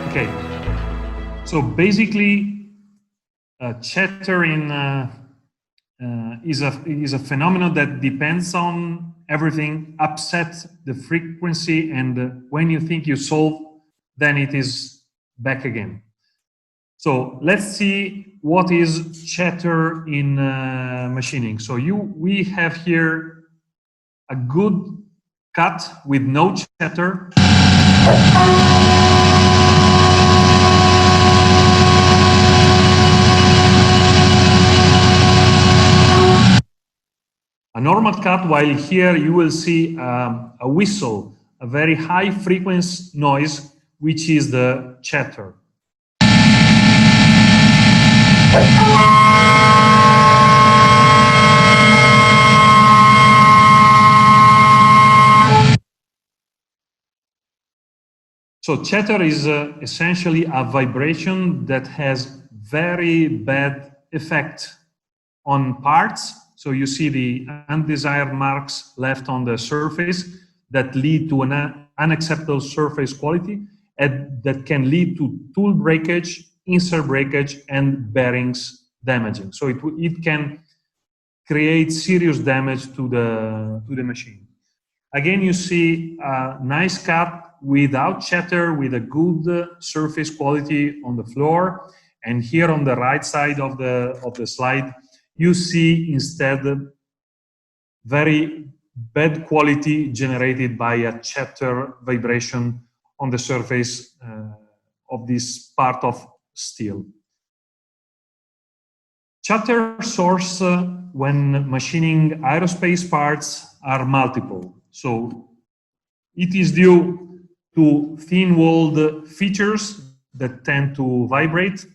Okay, so basically, chattering is a phenomenon that depends on everything, upset the frequency, and when you think you solve, then it is back again. So let's see what is chatter in machining. So we have here a good cut with no chatter. A normal cut, while here you will see a whistle, a very high frequency noise, which is the chatter. So chatter is essentially a vibration that has very bad effect on parts. So you see the undesired marks left on the surface that lead to an unacceptable surface quality and that can lead to tool breakage, insert breakage, and bearings damaging. So it can create serious damage to the machine. Again, you see a nice cut without chatter, with a good surface quality on the floor. And here on the right side of the slide, you see instead very bad quality generated by a chatter vibration on the surface of this part of steel. Chatter source when machining aerospace parts are multiple. So it is due to thin-walled features that tend to vibrate.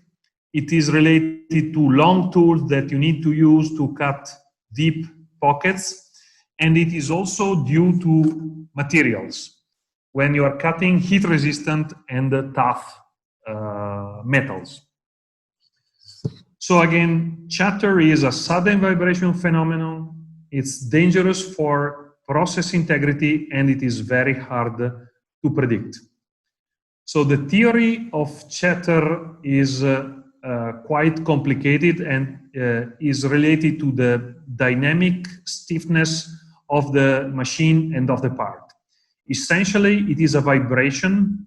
It is related to long tools that you need to use to cut deep pockets. And it is also due to materials. When you are cutting heat-resistant and tough metals. So again, chatter is a sudden vibration phenomenon. It's dangerous for process integrity, and it is very hard to predict. So the theory of chatter is quite complicated and is related to the dynamic stiffness of the machine and of the part. Essentially, it is a vibration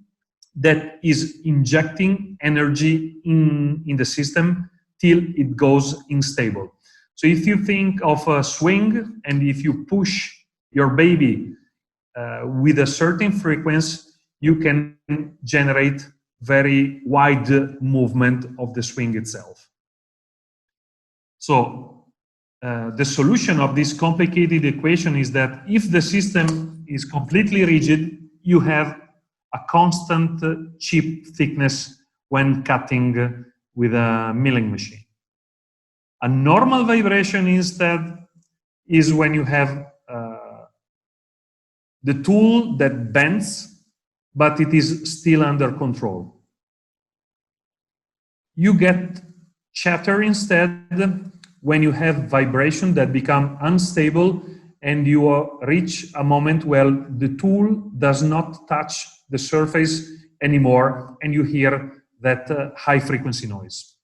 that is injecting energy in the system till it goes unstable. So if you think of a swing, and if you push your baby with a certain frequency, you can generate very wide movement of the swing itself. So the solution of this complicated equation is that if the system is completely rigid, you have a constant chip thickness when cutting with a milling machine. A normal vibration instead is when you have the tool that bends, but it is still under control. You get chatter instead when you have vibration that become unstable and you reach a moment where the tool does not touch the surface anymore and you hear that high frequency noise.